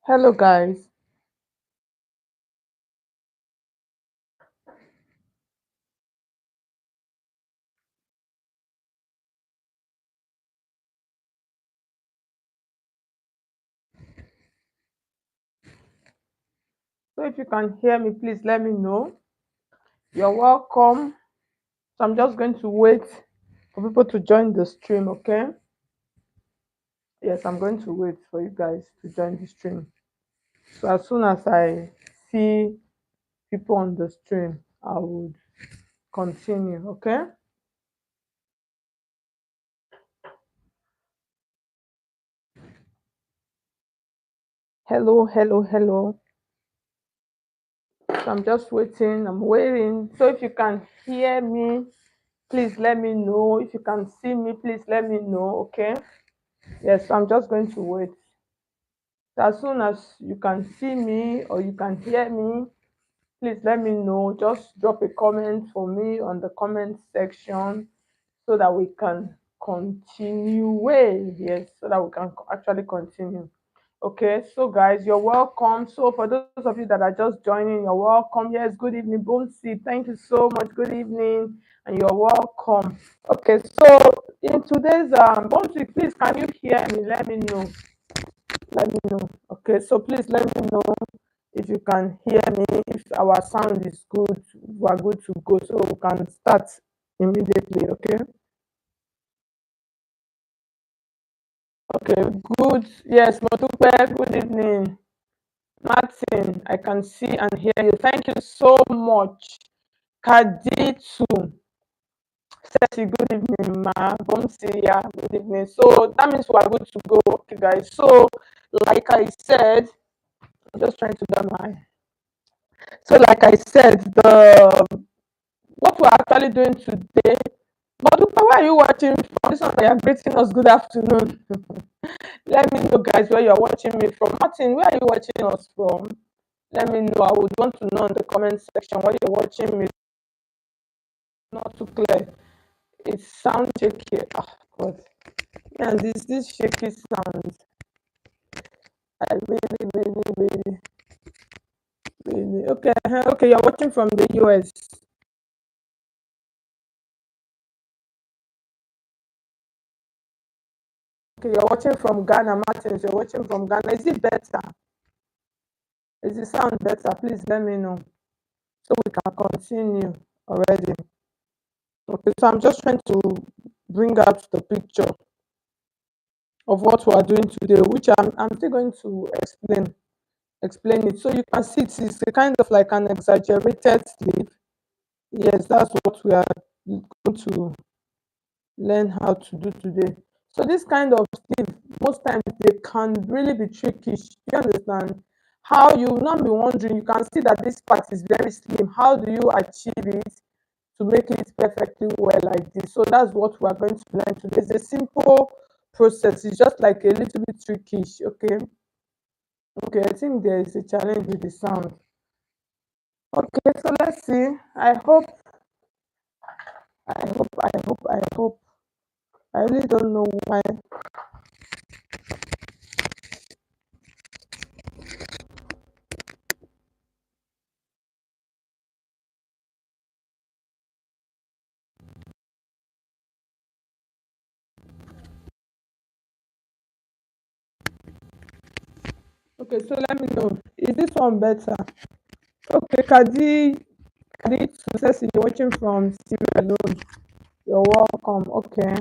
Hello guys. So if you can hear me, please let me know. You're welcome. So I'm just going to wait for people to join the stream, okay? Yes, I'm going to wait for you guys to join the stream. So as soon as I see people on the stream, I would continue, okay? Hello, hello, hello. So I'm just waiting. I'm waiting. So if you can hear me, please let me know. If you can see me, please let me know, okay? Yes, I'm just going to wait. As soon as you can see me or you can hear me, please let me know. Just drop a comment for me on the comment section so that we can continue. Yes, so that we can actually continue. Okay, so guys, you're welcome. So for those of you that are just joining, you're welcome. Yes, good evening, Boomsy. Thank you so much. Good evening, and you're welcome. Okay, so in today's Boomsy, please can you hear me? Let me know. Let me know. Okay, so please let me know if you can hear me, if our sound is good, we are good to go, so we can start immediately. Okay. Okay, good. Yes, Motupe, good evening. Martin, I can see and hear you. Thank you so much. Kaditu, Ceci, good evening, ma. Bomsi, yeah, good evening. So that means we are good to go. Okay, guys. So, like I said, I'm just trying to get my. So, like I said, the what we're actually doing today. But where are you watching from? This one, you are greeting us. Good afternoon. Let me know, guys, where you're watching me from. Martin, where are you watching us from? Let me know. I would want to know in the comment section where you're watching me. Not too clear. It sounds shaky. Oh, God. And this shaky sound. I really. Okay, okay. You're watching from the US. Okay, you're watching from Ghana, Martins. You're watching from Ghana. Is it better? Is the sound better? Please let me know so we can continue already. Okay, so I'm just trying to bring out the picture of what we are doing today, which I'm still going to explain it so you can see it is a kind of like an exaggerated sleeve. Yes, that's what we are going to learn how to do today. So this kind of sleeve, most times they can really be tricky. You understand? How you will not be wondering, you can see that this part is very slim. How do you achieve it to make it perfectly well like this? So that's what we are going to learn today. It's a simple process. It's just like a little bit tricky. Okay. Okay, I think there is a challenge with the sound. Okay, so let's see. I hope. I really don't know why. Okay, so let me know. Is this one better? Okay, Kadi says you're watching from Sierra Leone. You're welcome. Okay.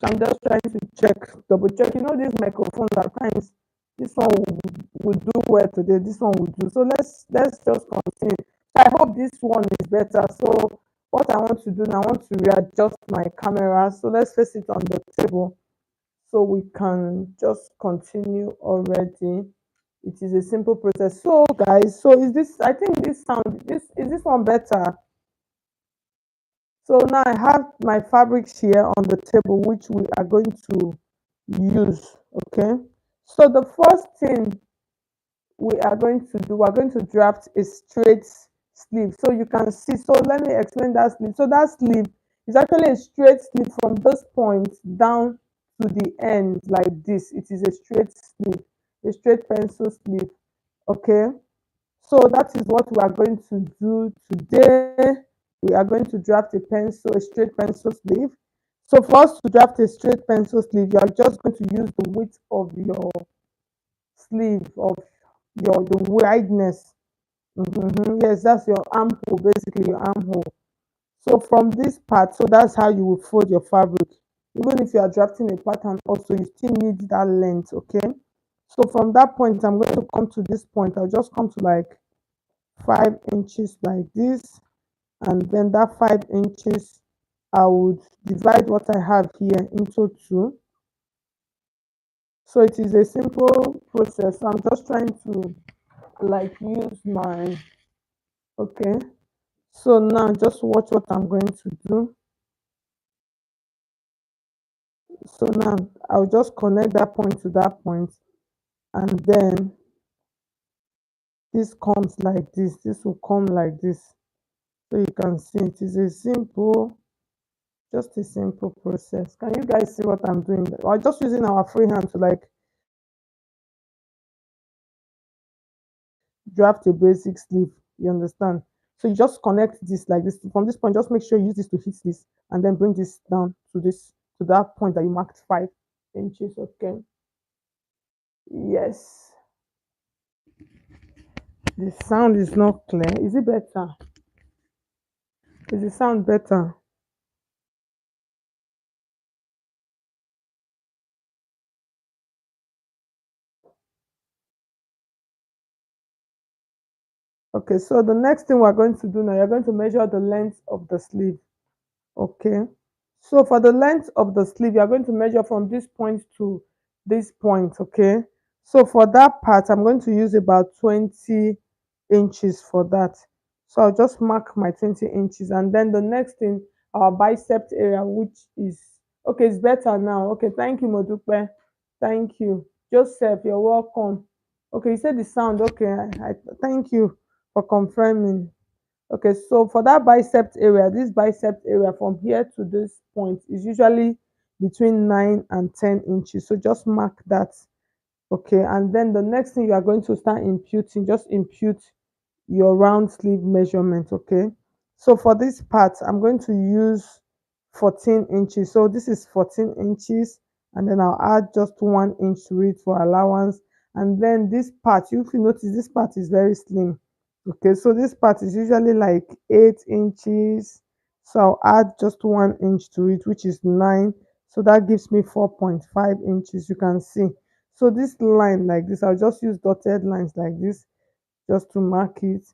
So I'm just trying to check, double check. You know, these microphones at times, this one will do well today, this one will do. So let's just continue. So I hope this one is better. So what I want to do now, I want to readjust my camera. So let's face it on the table so we can just continue already. It is a simple process. So guys, so is this, I think this sound, this is this one better? So now I have my fabrics here on the table, which we are going to use. Okay. So the first thing we are going to do, we're going to draft a straight sleeve. So you can see. So let me explain that sleeve. So that sleeve is actually a straight sleeve from this point down to the end like this. It is a straight sleeve. a straight pencil sleeve. Okay, so that is what we are going to do today. We are going to draft a straight pencil sleeve. So for us to draft a straight pencil sleeve, you are just going to use the width of your sleeve, of the wideness. Yes, that's your armhole, basically your armhole. So from this part, so that's how you will fold your fabric. Even if you are drafting a pattern also, you still need that length. Okay, so from that point, I'm going to come to this point. I'll just come to like 5 inches like this, and then that 5 inches, I would divide what I have here into two. So it is a simple process. So I'm just trying to like use my, okay, so now just watch what I'm going to do. So now I'll just connect that point to that point, and then this comes like this will come like this. So you can see it is a simple, just a simple process. Can you guys see what I'm doing? We're just using our free hand to like draft a basic sleeve. You understand? So you just connect this like this. From this point, just make sure you use this to hit this, and then bring this down to this, to that point that you marked 5 inches. Okay. Yes. The sound is not clear. Is it better? Is the sound better? Okay, so the next thing we're going to do now, you're going to measure the length of the sleeve. Okay, so for the length of the sleeve, you're going to measure from this point to this point. Okay, so for that part, I'm going to use about 20 inches for that. So I'll just mark my 20 inches, and then the next thing, our bicep area, which is, okay, it's better now. Okay, thank you, Modupe. Thank you. Joseph, you're welcome. Okay, you said the sound. Okay, I thank you for confirming. Okay, so for that bicep area, this bicep area from here to this point is usually between 9 and 10 inches. So just mark that. Okay, and then the next thing you are going to start imputing, just impute your round sleeve measurement. Okay, so for this part, I'm going to use 14 inches. So this is 14 inches, and then I'll add just 1 inch to it for allowance. And then this part, if you notice, this part is very slim. Okay, so this part is usually like 8 inches. So I'll add just 1 inch to it, which is 9. So that gives me 4.5 inches. You can see. So this line like this, I'll just use dotted lines like this just to mark it.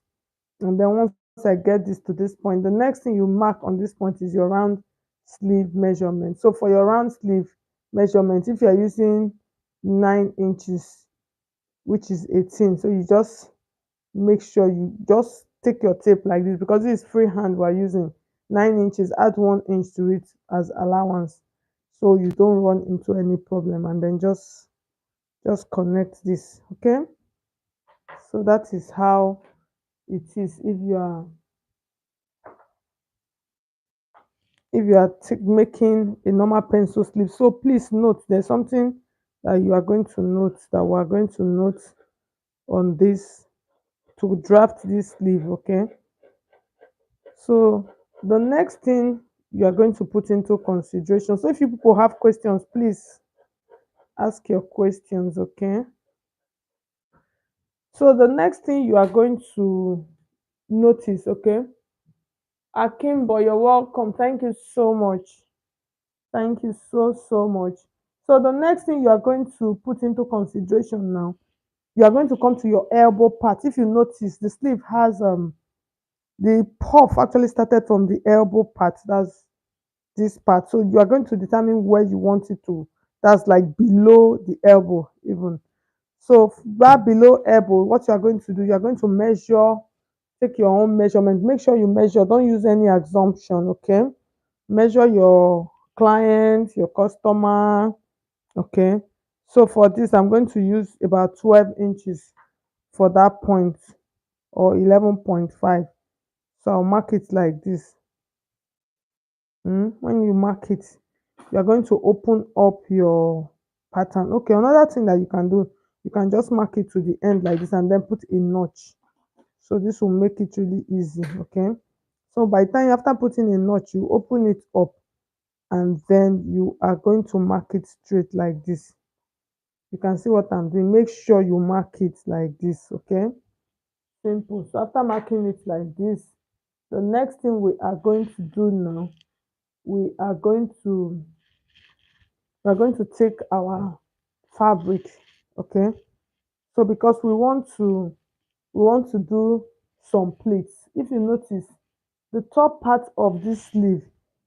And then once I get this to this point, the next thing you mark on this point is your round sleeve measurement. So for your round sleeve measurement, if you're using 9 inches, which is 18, so you just make sure you just take your tape like this, because this is freehand we're using. 9 inches, add 1 inch to it as allowance, so you don't run into any problem, and then just connect this. Okay, so that is how it is if you are making a normal pencil sleeve. So please note, there's something that you are going to note, that we are going to note on this to draft this sleeve. Okay, so the next thing you are going to put into consideration, so if you people have questions, please ask your questions. Okay, so the next thing you are going to notice, okay, Akimbo, you're welcome. Thank you so much. Thank you so much. So the next thing you are going to put into consideration now, you are going to come to your elbow part. If you notice, the sleeve has the puff actually started from the elbow part. That's this part. So you are going to determine where you want it to. That's like below the elbow even. So that below elbow, what you are going to do, you are going to measure, take your own measurement. Make sure you measure. Don't use any assumption. Okay, measure your client, your customer. Okay, so for this, I'm going to use about 12 inches for that point, or 11.5. So I'll mark it like this. When you mark it, you're going to open up your pattern. Okay, another thing that you can do, you can just mark it to the end like this and then put a notch. So this will make it really easy. Okay, so by the time after putting a notch, you open it up and then you are going to mark it straight like this. You can see what I'm doing. Make sure you mark it like this. Okay, simple. So after marking it like this, the next thing we are going to do now, we are going to take our fabric. Okay, so because we want to do some pleats. If you notice, the top part of this sleeve,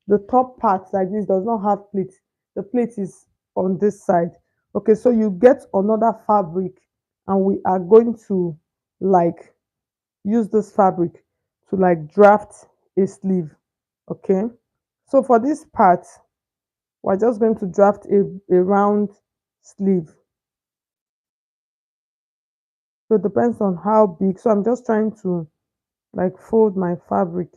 the top part like this does not have pleat. The plate is on this side. Okay, so you get another fabric and we are going to like use this fabric to like draft a sleeve. Okay, so for this part, we're just going to draft a round sleeve. So it depends on how big. So I'm just trying to like fold my fabric.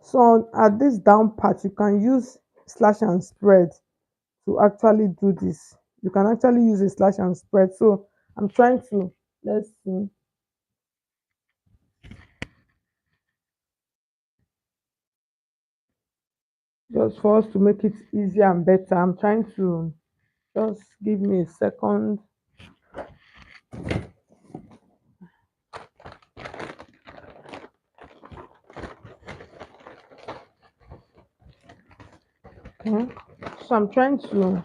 So at this down part, you can use slash and spread to actually do this. You can actually use a slash and spread. So I'm trying to, let's see, just for us to make it easier and better. I'm trying to, just give me a second. Okay. So I'm trying to,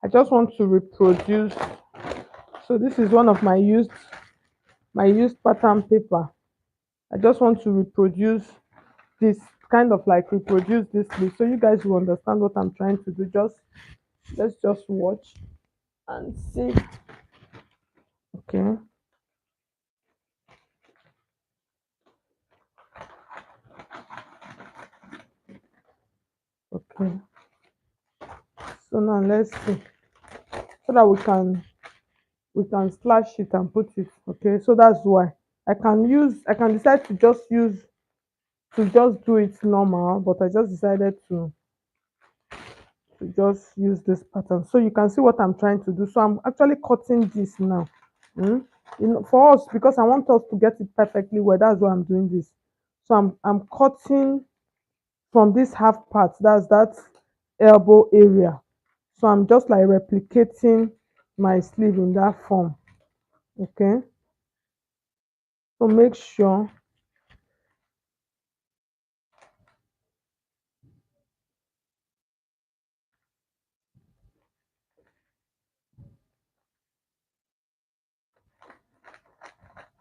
I just want to reproduce. So this is one of my used pattern paper. I just want to reproduce this, kind of like reproduce this leaf, so you guys will understand what I'm trying to do. Just let's just watch and see. Okay, okay. So now let's see, so that we can slash it and put it. Okay, so that's why I can decide to just do it normal, but I just decided to just use this pattern, so you can see what I'm trying to do. So I'm actually cutting this now. mm? For us, because I want us to get it perfectly well, that's why I'm doing this. So I'm cutting from this half part, that's that elbow area. So I'm just like replicating my sleeve in that form. Okay, so make sure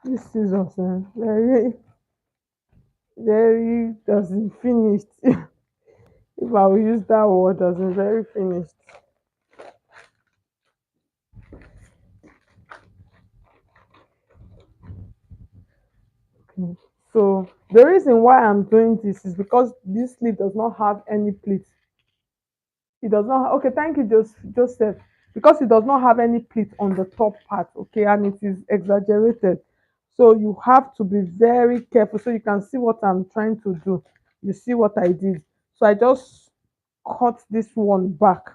this scissors very very doesn't finished. If I will use that word, doesn't very finished. Okay. So the reason why I'm doing this is because this sleeve does not have any pleat. It does not. Okay, thank you, Joseph. Because it does not have any pleat on the top part. Okay, and it is exaggerated. So you have to be very careful. So you can see what I'm trying to do. You see what I did. So I just cut this one back,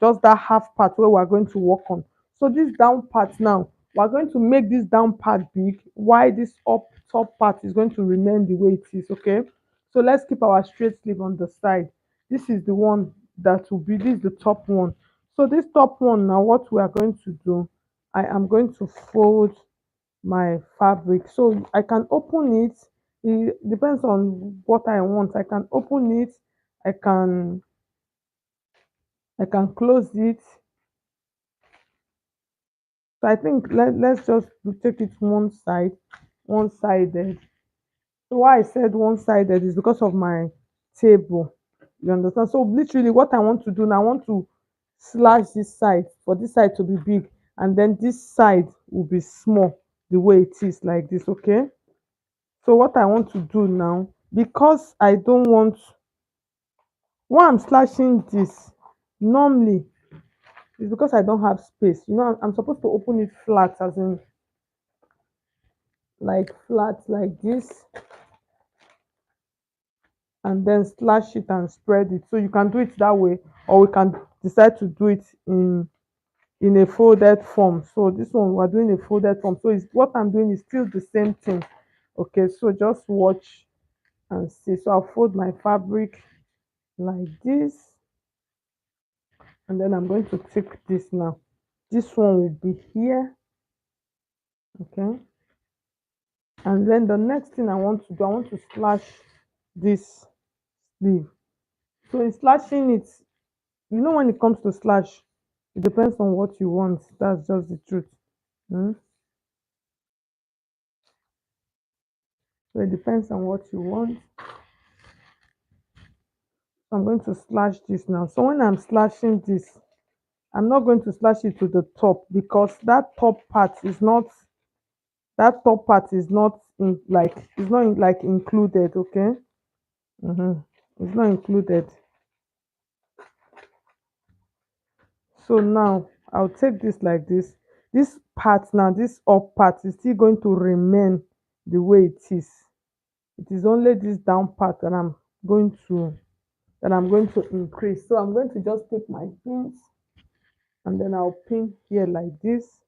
just that half part where we're going to work on. So this down part now, we're going to make this down part big, while this up top part is going to remain the way it is. Okay, so let's keep our straight sleeve on the side. This is the one that will be, this is the top one. So this top one now, what we are going to do, I am going to fold my fabric, so I can open it. It depends on what I want. I can open it, i can I can close it. So I think let's just take it one sided. So why I said one-sided is because of my table. You understand? So literally what I want to do now, I want to slash this side for this side to be big, and then this side will be small, the way it is like this. Okay. So what I want to do now, because I don't want, why I'm slashing this normally is because I don't have space. I'm supposed to open it flat, as in like flat like this, and then slash it and spread it. So you can do it that way, or we can decide to do it in a folded form. So this one we're doing a folded form. So it's, what I'm doing is still the same thing. Okay, so just watch and see. So I'll fold my fabric like this, and then I'm going to take this now. This one will be here. Okay, and then the next thing I want to do, I want to slash this sleeve. So in slashing it, when it comes to slash, it depends on what you want. That's just the truth. Mm? So it depends on what you want. So I'm going to slash this now. So when I'm slashing this, I'm not going to slash it to the top, because that top part is not in, like, it's not in, like, included. Okay. It's not included. So now I'll take this like this. This part now, this up part is still going to remain the way it is. It is only this down part that I'm going to increase. So I'm going to just take my pins, and then I'll pin here like this.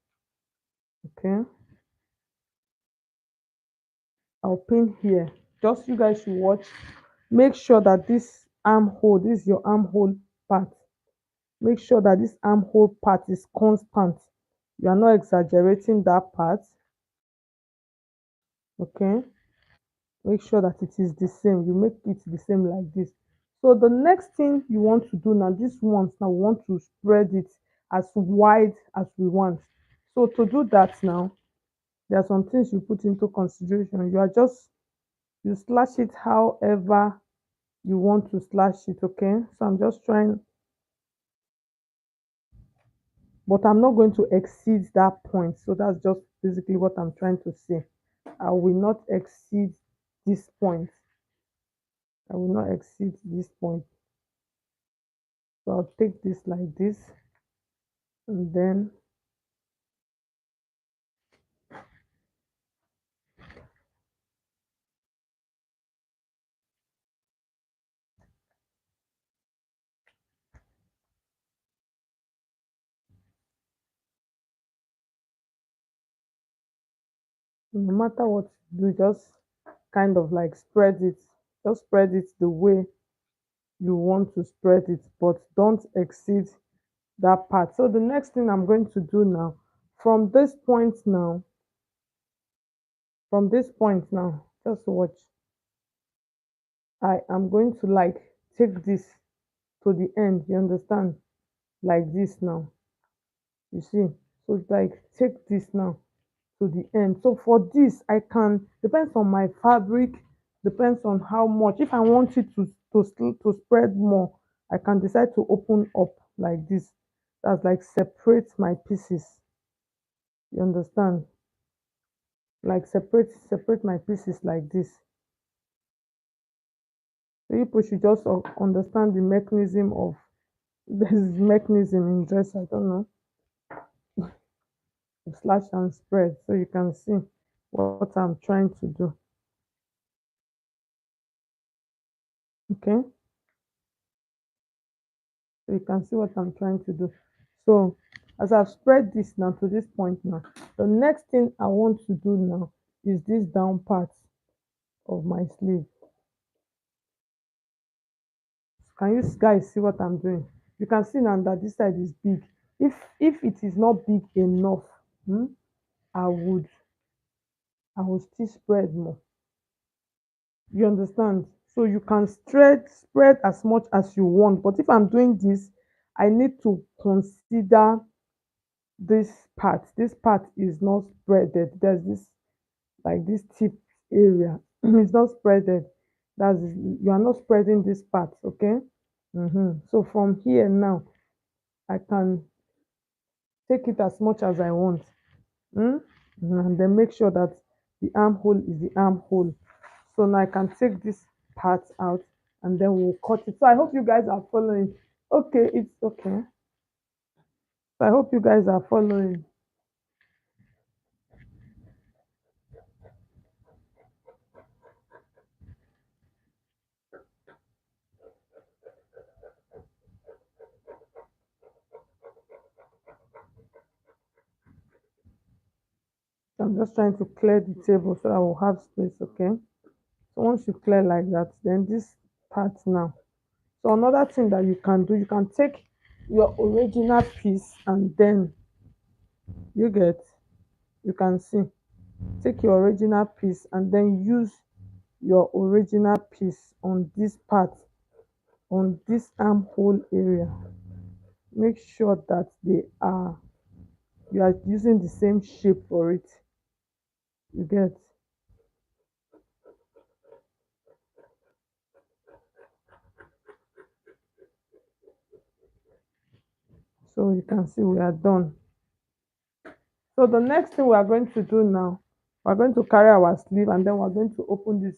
Okay, I'll pin here. Just, you guys should watch. Make sure that this armhole, this is your armhole part. Make sure that this armhole part is constant. You are not exaggerating that part. Okay, make sure that it is the same. You make it the same like this. So the next thing you want to do now, this ones now, we want to spread it as wide as we want. So to do that now, there are some things you put into consideration. You slash it however you want to slash it. Okay, so I'm just trying, but I'm not going to exceed that point. So that's just basically what I'm trying to say. I will not exceed this point. I will not exceed this point. So I'll take this like this, and then no matter what you do, just kind of like spread it. Just spread it the way you want to spread it, but don't exceed that part. So the next thing I'm going to do now, from this point now, just watch. I am going to, like, take this to the end. You understand? Like this now. You see? So it's like, take this now to the end. So for this, I can, depends on my fabric, depends on how much. If I want it to spread more, I can decide to open up like this. That's like separate my pieces. You understand? Like separate my pieces like this. So people should just understand the mechanism of this mechanism in dress. I don't know, slash and spread, so you can see what I'm trying to do. Okay, so you can see what I'm trying to do. So as I've spread this now to this point now, the next thing I want to do now is this down part of my sleeve. Can you guys see what I'm doing? You can see now that this side is big. If it is not big enough, I would I will still spread more. You understand? So you can spread as much as you want. But if I'm doing this, I need to consider this part. This part is not spreaded. There's this, like, this tip area. It's not spreaded. You are not spreading this part, okay? So from here now, I can take it as much as I want. Mm? And then make sure that the armhole is the armhole. So now I can take this part out, and then we'll cut it. So I hope you guys are following. Okay, it's okay. So I hope you guys are following. I'm just trying to clear the table so I will have space, okay? So once you clear like that, then this part now. So another thing that you can do, you can take your original piece and then you get, you can see, take your original piece and then use your original piece on this part, on this armhole area. Make sure that you are using the same shape for it. You get. So you can see we are done. So the next thing we are going to do now, we're going to carry our sleeve and then we're going to open this.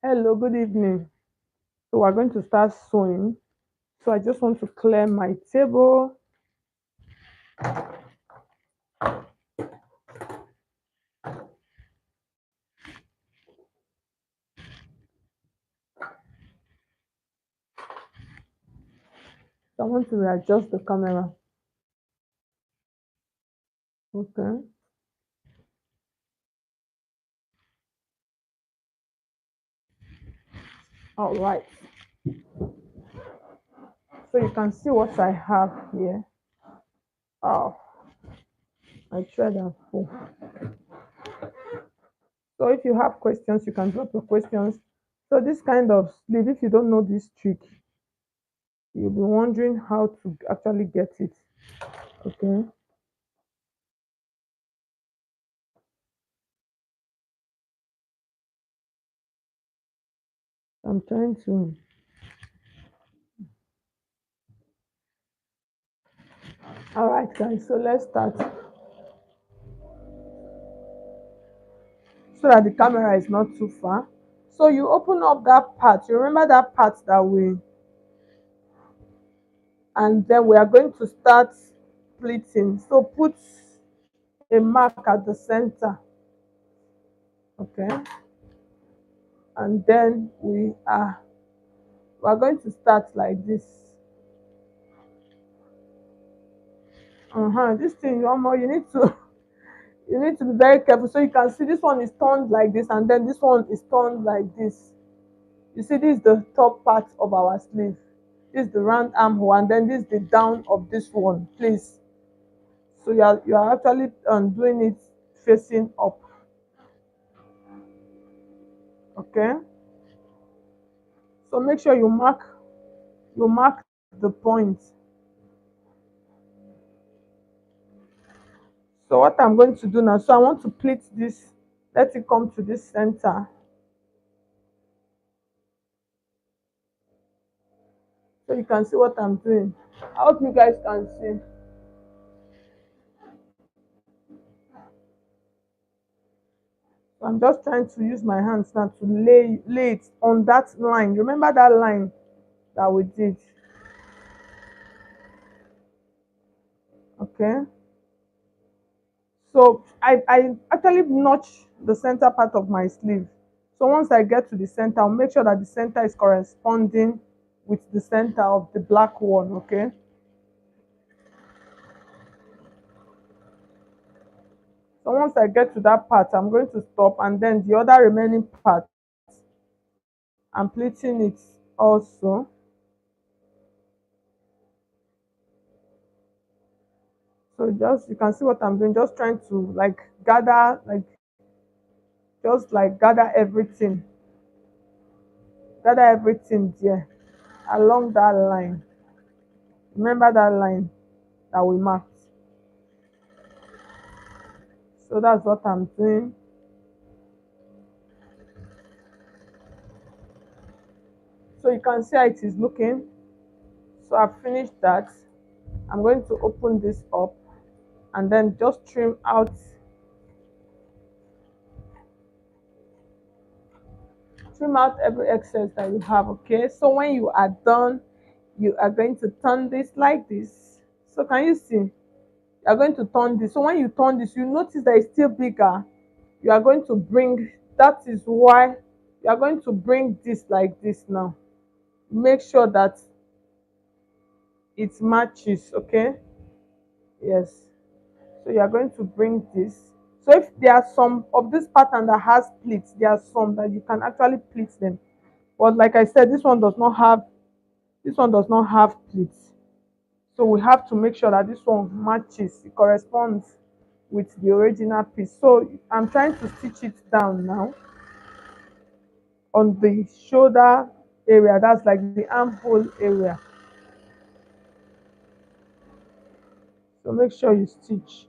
Hello, good evening. So we're going to start sewing. So I just want to clear my table. So I want to readjust the camera. Okay. All right. So you can see what I have here. Oh, I tried and full. So if you have questions, you can drop your questions. So this kind of sleeve, if you don't know this trick, you'll be wondering how to actually get it. Okay. I'm trying to. All right, guys. So let's start so that the camera is not too far. So you open up that part. You remember that part that we, and then we are going to start pleating. So put a mark at the center. Okay. And then we are going to start like this. This thing, you need to you need to be very careful. So you can see this one is turned like this, and then this one is turned like this. You see, this is the top part of our sleeve. This is the round armhole, and then this is the down of this one. Please. So you are actually doing it facing up. Okay. So make sure you mark the point. So what I'm going to do now, so I want to pleat this, let it come to this center. So you can see what I'm doing. I hope you guys can see. So I'm just trying to use my hands now to lay it on that line. Remember that line that we did? Okay. So I actually notch the center part of my sleeve. So once I get to the center, I'll make sure that the center is corresponding with the center of the black one. Okay. So once I get to that part, I'm going to stop, and then the other remaining part, I'm pleating it also. So just you can see what I'm doing, just trying to like gather, like just like gather everything there along that line. Remember that line that we marked. So that's what I'm doing. So you can see how it is looking. So I've finished that. I'm going to open this up and then just trim out every excess that you have. Okay, so when you are done, you are going to turn this like this. So can you see? You are going to turn this. So when you turn this, you notice that it's still bigger. You are going to bring, that is why you are going to bring this like this now. Make sure that it matches. Okay, yes. So you are going to bring this. So if there are some of this pattern that has pleats, there are some that you can actually pleat them. But like I said, this one does not have pleats. So we have to make sure that this one matches, it corresponds with the original piece. So I'm trying to stitch it down now on the shoulder area, that's like the armhole area. So make sure you stitch.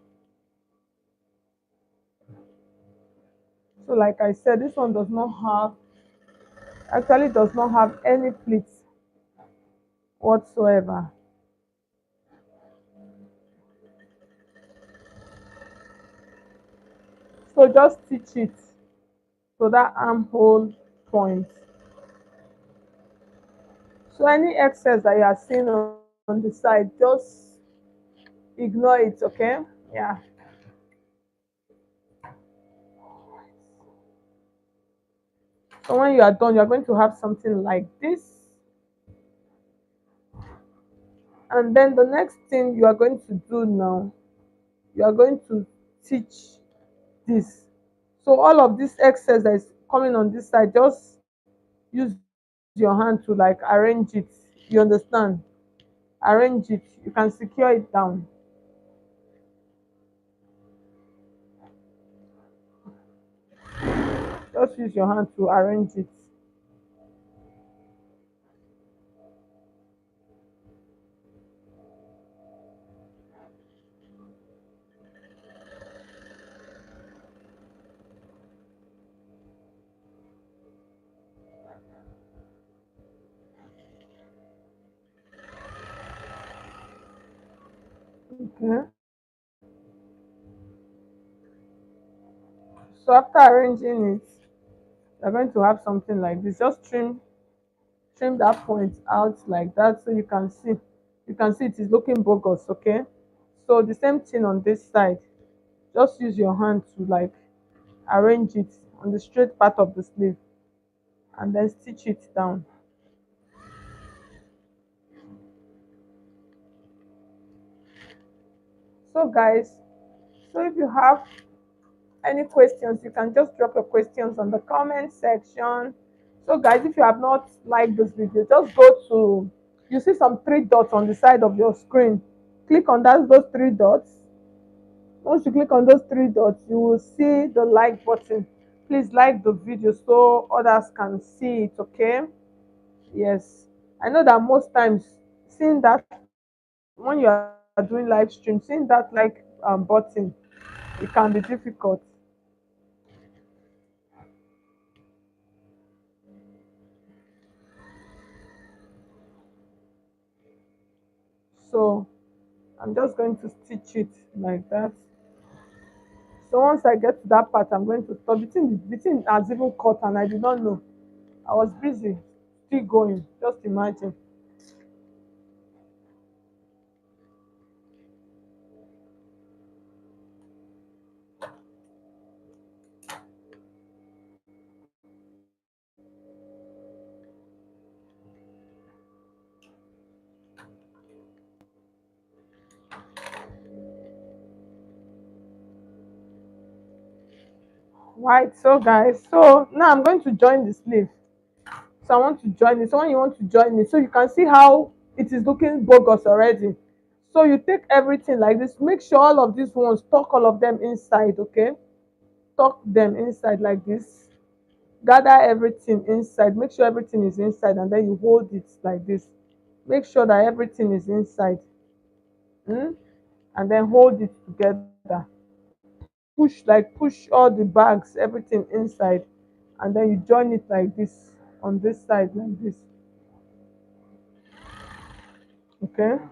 So like I said, this one does not have, actually does not have any pleats whatsoever. So just stitch it to that armhole point. So any excess that you are seeing on the side, just ignore it, okay? Yeah. So when you are done, you are going to have something like this. And then the next thing you are going to do now, you are going to stitch this. So all of this excess that is coming on this side, just use your hand to like arrange it. You understand? Arrange it. You can secure it down. Just use your hand to arrange it. Okay. So after arranging it, you're going to have something like this. Just trim that point out like that so you can see it is looking bogus, okay? So the same thing on this side. Just use your hand to like arrange it on the straight part of the sleeve and then stitch it down. So guys, so if you have any questions, you can just drop your questions on the comment section. So guys, if you have not liked this video, just go to, you see some three dots on the side of your screen. Click on those three dots. Once you click on those three dots, you will see the like button. Please like the video so others can see it, okay? Yes. I know that most times seeing that, when you are doing live stream, seeing that like button, it can be difficult. So I'm just going to stitch it like that. So once I get to that part, I'm going to stop. The thing has even cut and I did not know. I was busy, still going. Just imagine. Right, so guys, so now I'm going to join the sleeve. So I want to join it. So when you want to join it, so you can see how it is looking bogus already. So you take everything like this. Make sure all of these ones, tuck all of them inside, okay? Tuck them inside like this. Gather everything inside. Make sure everything is inside and then you hold it like this. Make sure that everything is inside. And then hold it together. Push all the bags, everything inside, and then you join it like this on this side like this. Okay.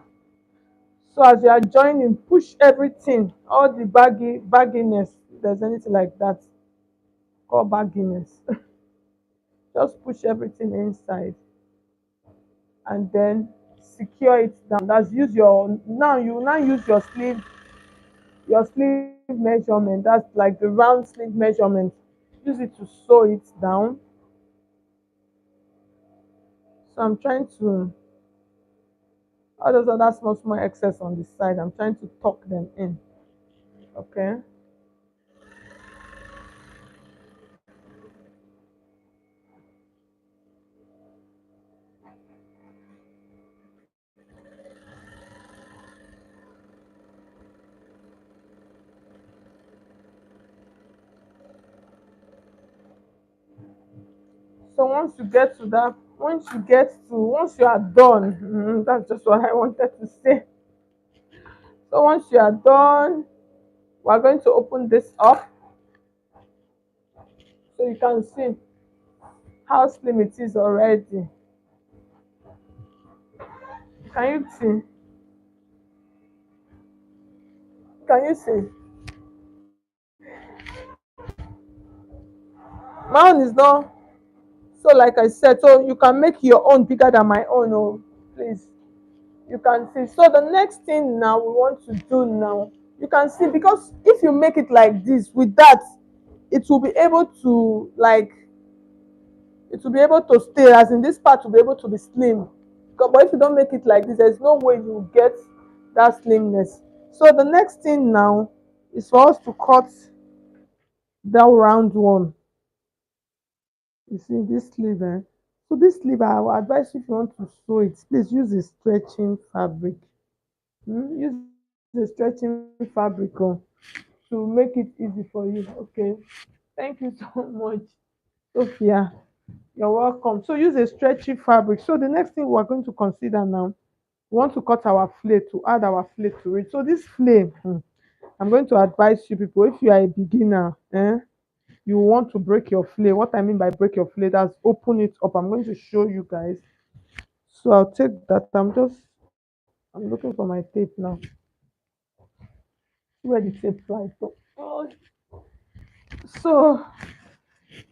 So as you are joining, push everything, all the bagginess, if there's anything like that called bagginess. Just push everything inside and then secure it down. That's use your now you now use your sleeve measurement. That's like the round sleeve measurement. Use it to sew it down. So I'm trying to, all those other small excess on the side, I'm trying to tuck them in. Okay. So once you are done, that's just what I wanted to say. So once you are done, we're going to open this up so you can see how slim it is already. Can you see? Can you see? My own is not so, like I said, so you can make your own bigger than my own. Oh, please. You can see. So the next thing now we want to do now, you can see, because if you make it like this with that, it will be able to like it will be able to stay, as in this part will be able to be slim. But if you don't make it like this, there's no way you get that slimness. So the next thing now is for us to cut that round one. You see this sleeve, eh? So this sleeve, I will advise you, if you want to sew it, please use a stretching fabric. Use a stretching fabric to make it easy for you. Okay. Thank you so much, Sophia. You're welcome. So use a stretchy fabric. So the next thing we're going to consider now, we want to cut our flare, to add our flare to it. So this flare, I'm going to advise you people, if you are a beginner, you want to break your flare. What I mean by break your flare, that's open it up. I'm going to show you guys. So I'll take that. I'm looking for my tape now. Where the tape flies. So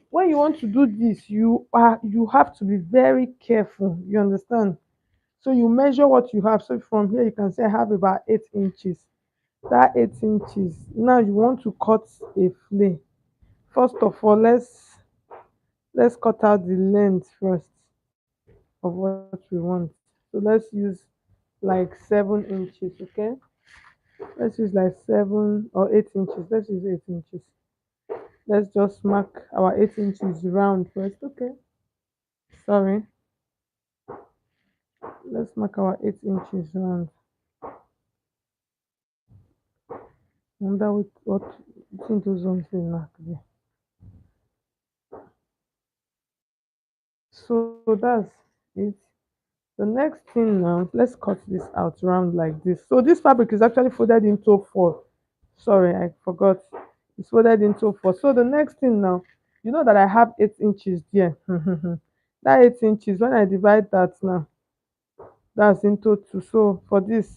when you want to do this, you have to be very careful. You understand? So you measure what you have. So from here you can say I have about 8 inches. That 8 inches. Now you want to cut a flare. First of all, let's cut out the length first of what we want. So let's use like 7 inches, okay? Let's use like 7 or 8 inches. Let's use 8 inches. Let's just mark our 8 inches round first, okay? Sorry. Let's mark our 8 inches round. Wonder what think those ones will mark there. So that's it. The next thing now, let's cut this out round like this. So this fabric is actually folded into four. Sorry, I forgot. It's folded into four. So the next thing now, you know that I have 8 inches there. That 8 inches, when I divide that now, that's into two. So for this,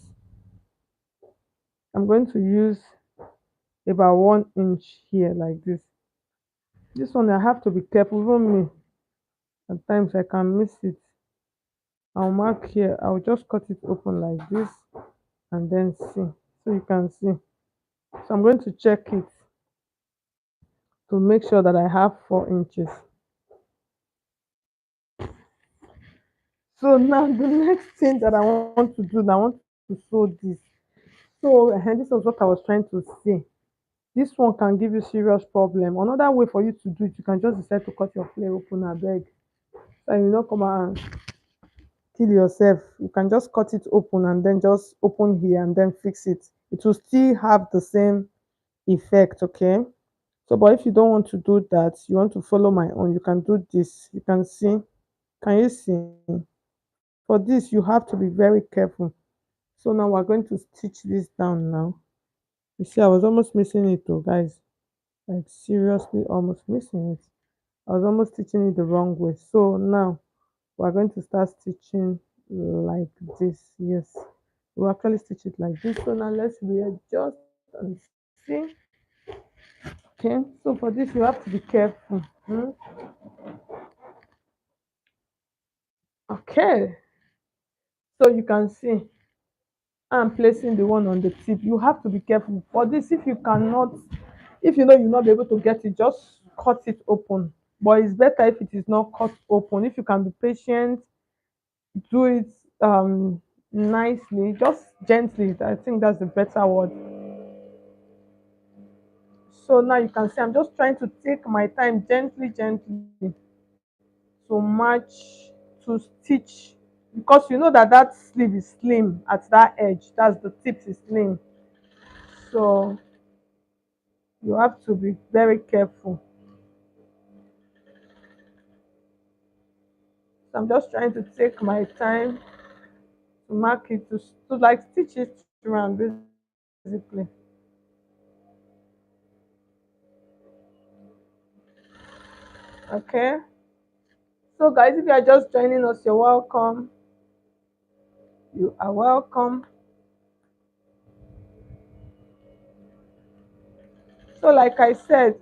I'm going to use about 1 inch here like this. This one I have to be careful. Even me, at times I can miss it. I'll mark here. I'll just cut it open like this and then see. So you can see. So I'm going to check it to make sure that I have 4 inches. So now the next thing that I want to do, I want to sew this. So this is what I was trying to say. This one can give you serious problem. Another way for you to do it, you can just decide to cut your flare open, abeg. So you no come and kill yourself. You can just cut it open and then just open here and then fix it. It will still have the same effect, okay? So but if you don't want to do that, you want to follow my own, you can do this. You can see. Can you see? For this, you have to be very careful. So now we're going to stitch this down now. You see, I was almost missing it though, guys. Like seriously almost missing it. I was almost stitching it the wrong way. So now we're going to start stitching like this. Yes, we'll actually stitch it like this. So now let's readjust and see. Okay, so for this you have to be careful. Okay, so you can see I'm placing the one on the tip. You have to be careful for this. If you cannot, if you know you'll not be able to get it, just cut it open. But it's better if it is not cut open. If you can be patient, do it nicely, just gently. I think that's the better word. So now you can see I'm just trying to take my time gently, gently to match, to stitch, because you know that that sleeve is slim at that edge. That's the tip is slim. So you have to be very careful. So I'm just trying to take my time to mark it to like stitch it around basically. Okay. So guys, if you are just joining us, you're welcome. You are welcome. So like I said,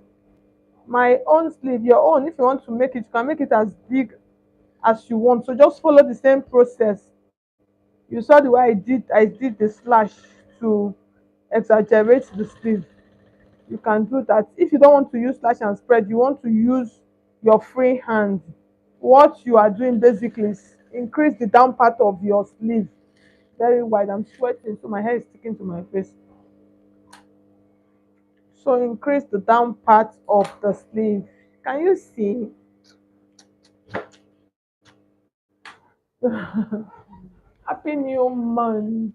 my own sleeve, your own, if you want to make it, you can make it as big as you want. So just follow the same process. You saw the way I did the slash to exaggerate the sleeve. You can do that. If you don't want to use slash and spread, you want to use your free hand. What you are doing basically is increase the down part of your sleeve very wide. I'm sweating, so my hair is sticking to my face. So increase the down part of the sleeve. Can you see? Happy new month.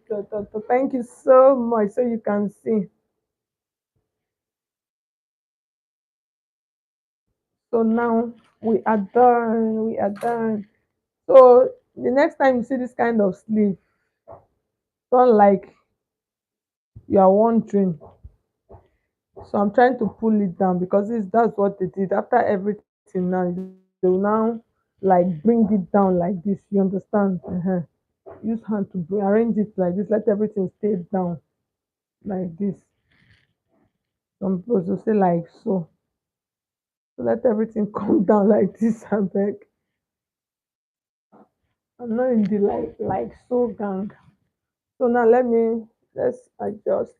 Thank you so much. So you can see. So now we are done. We are done. So the next time you see this kind of sleeve, don't like you are wondering. So I'm trying to pull it down because that's what they did. After everything now, they will now like bring it down like this. You understand? Use hand to arrange it like this. Let everything stay down like this. Some people will say like so. So let everything come down like this. I beg. I'm not in the like so gang. So now let's adjust.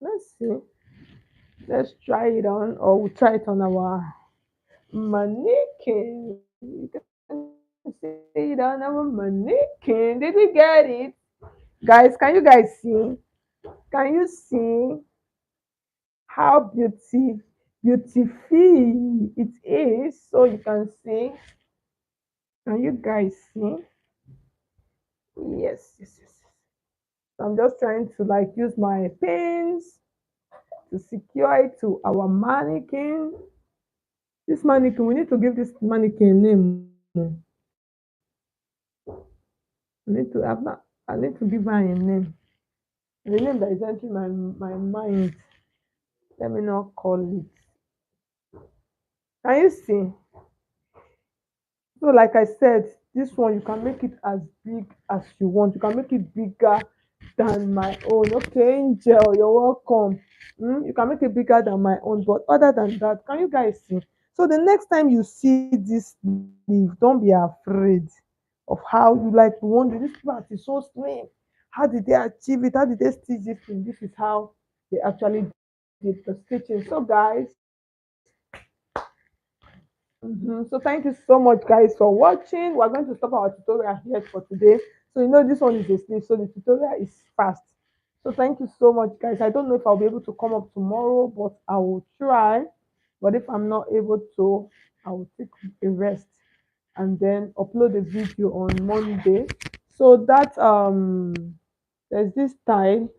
Let's see. Let's try it on, or we'll try it on our mannequin. You can see it on our mannequin. Did we get it? Guys, can you guys see? Can you see how beautiful it is? So you can see. Can you guys see? Yes, yes, yes. So I'm just trying to like use my pins to secure it to our mannequin. This mannequin, we need to give this mannequin a name. I need to have that. I need to give her a name. The name that is entering my mind. Let me not call it. Can you see? So, like I said, this one you can make it as big as you want. You can make it bigger than my own. Okay, Angel, you're welcome. You can make it bigger than my own. But other than that, can you guys see? So the next time you see this leaf, don't be afraid of how you like wonder this part is so slim. How did they achieve it? How did they stitch this thing? This is how they actually did the stitching. So guys, so thank you so much, guys, for watching. We're going to stop our tutorial here for today. So you know this one is a sleeve, so the tutorial is fast. So thank you so much, guys. I don't know if I'll be able to come up tomorrow, but I will try. But if I'm not able to, I will take a rest and then upload the video on Monday. So that there's this style.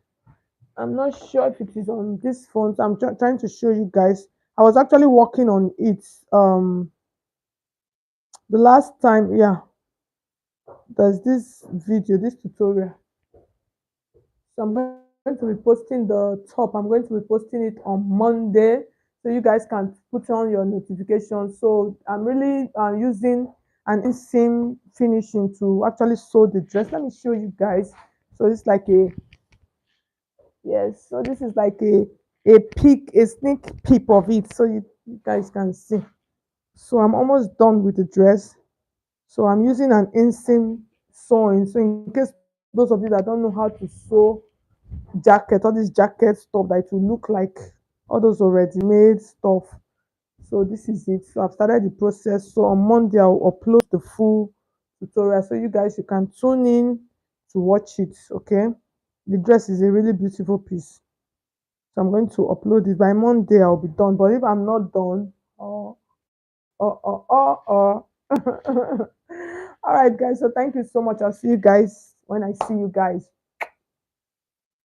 I'm not sure if it is on this phone. So I'm trying to show you guys. I was actually working on it. The last time, yeah, there's this video, this tutorial. So I'm going to be posting the top. I'm going to be posting it on Monday, so you guys can put on your notifications. So I'm really using an inseam finishing to actually sew the dress. Let me show you guys. So it's like a yes. So this is like a sneak peep of it, so you guys can see. So I'm almost done with the dress. So I'm using an inseam sewing. So in case those of you that don't know how to sew jacket, all these jacket stuff that it will look like all those already made stuff. So this is it. So I've started the process. So on Monday I'll upload the full tutorial. So you guys you can tune in to watch it. Okay. The dress is a really beautiful piece. So I'm going to upload it by Monday. I'll be done. But if I'm not done, oh. All right, guys. So thank you so much. I'll see you guys when I see you guys.